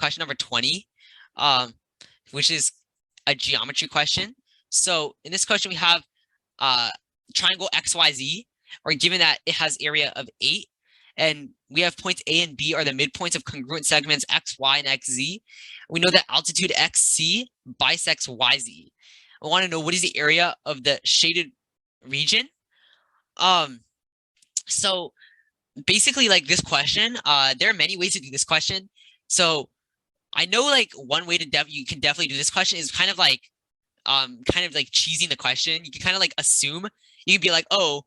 question number 20, which is a geometry question. So in this question, we have triangle XYZ, or given that it has area of 8, and we have points A and B are the midpoints of congruent segments X, Y, and XZ. We know that altitude XC bisects YZ. I want to know what is the area of the shaded region. So basically, like this question, there are many ways to do this question. So I know like one way to you can definitely do this question is kind of like cheesing the question. You can kind of like assume. You can be like, oh,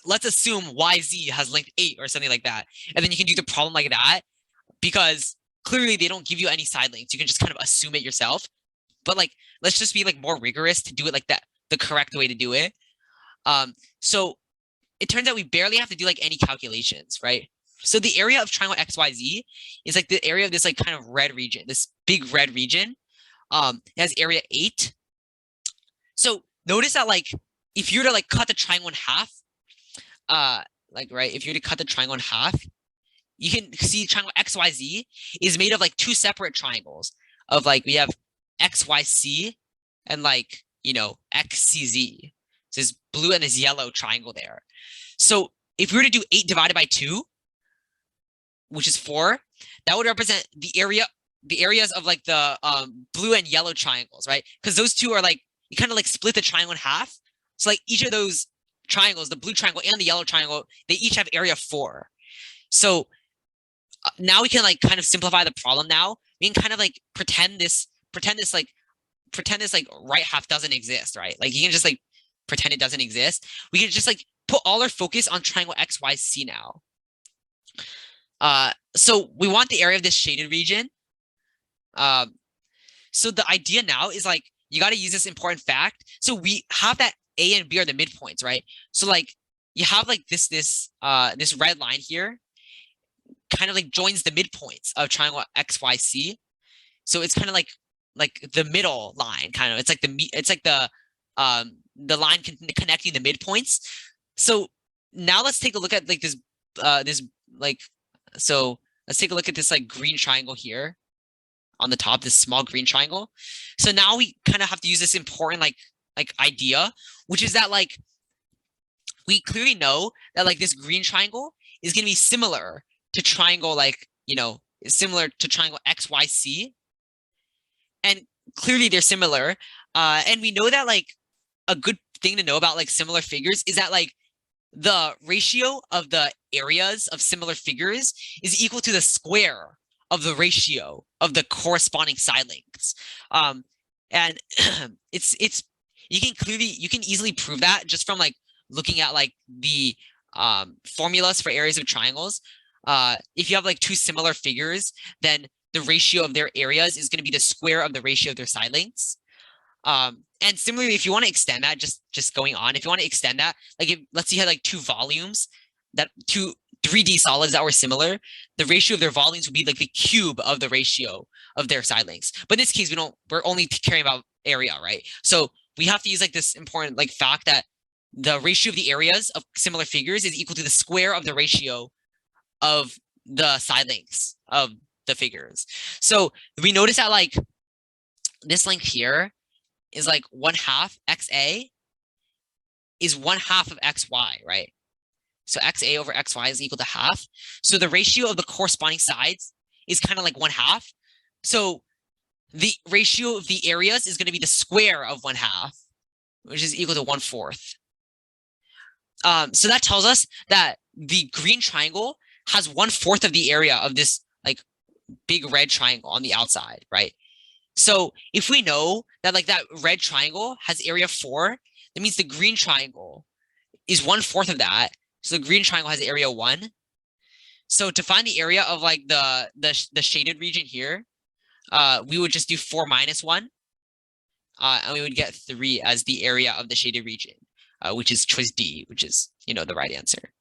let's assume YZ has length 8 or something like that, and then you can do the problem like that because clearly they don't give you any side lengths. You can just kind of assume it yourself. But like, let's just be like more rigorous to do it like that, the correct way to do it. So it turns out we barely have to do like any calculations, right? So the area of triangle XYZ is like the area of this like kind of red region, this big red region. It has area 8. So notice that like if you were to like cut the triangle in half, if you were to cut the triangle in half, you can see triangle XYZ is made of like two separate triangles of like we have XYC and like, you know, XCZ. So this blue and this yellow triangle there. So if we were to do 8 divided by 2, which is 4, that would represent the areas of like the blue and yellow triangles, right? Because those two are like, you kind of like split the triangle in half. So like each of those triangles, the blue triangle and the yellow triangle, they each have area 4. So now we can like kind of simplify the problem. Now we can kind of like pretend this like right half doesn't exist, right? Like you can just like pretend it doesn't exist. We can just like put all our focus on triangle XYC now. So we want the area of this shaded region. So the idea now is like you got to use this important fact. So we have that A and B are the midpoints, right? So like you have like this red line here kind of like joins the midpoints of triangle XYC. So it's kind of like the middle line, kind of. It's like the line connecting the midpoints. So now let's take a look at like this so let's take a look at this like green triangle here on the top, this small green triangle. So now we kind of have to use this important like idea, which is that like we clearly know that like this green triangle is going to be similar to triangle similar to triangle XYC, and clearly they're similar. And we know that like a good thing to know about like similar figures is that like the ratio of the areas of similar figures is equal to the square of the ratio of the corresponding side lengths. And you can easily prove that just from like looking at like the formulas for areas of triangles. If you have like two similar figures, then the ratio of their areas is going to be the square of the ratio of their side lengths. And similarly, if you want to extend that, just going on, if you want to extend that, like let's say you had like two volumes, that two 3D solids that were similar, the ratio of their volumes would be like the cube of the ratio of their side lengths. But in this case, we're only caring about area, right? So we have to use like this important like fact that the ratio of the areas of similar figures is equal to the square of the ratio of the side lengths of the figures. So we notice that like this length here is like 1/2 XA is 1/2 of XY, right? So XA over XY is equal to half. So the ratio of the corresponding sides is kind of like 1/2. So the ratio of the areas is going to be the square of 1/2, which is equal to 1/4. So that tells us that the green triangle has 1/4 of the area of this like big red triangle on the outside, right? So if we know that like that red triangle has area 4, that means the green triangle is 1/4 of that. So the green triangle has area 1. So to find the area of like the shaded region here, we would just do 4 minus 1, and we would get 3 as the area of the shaded region, which is choice D, which is the right answer.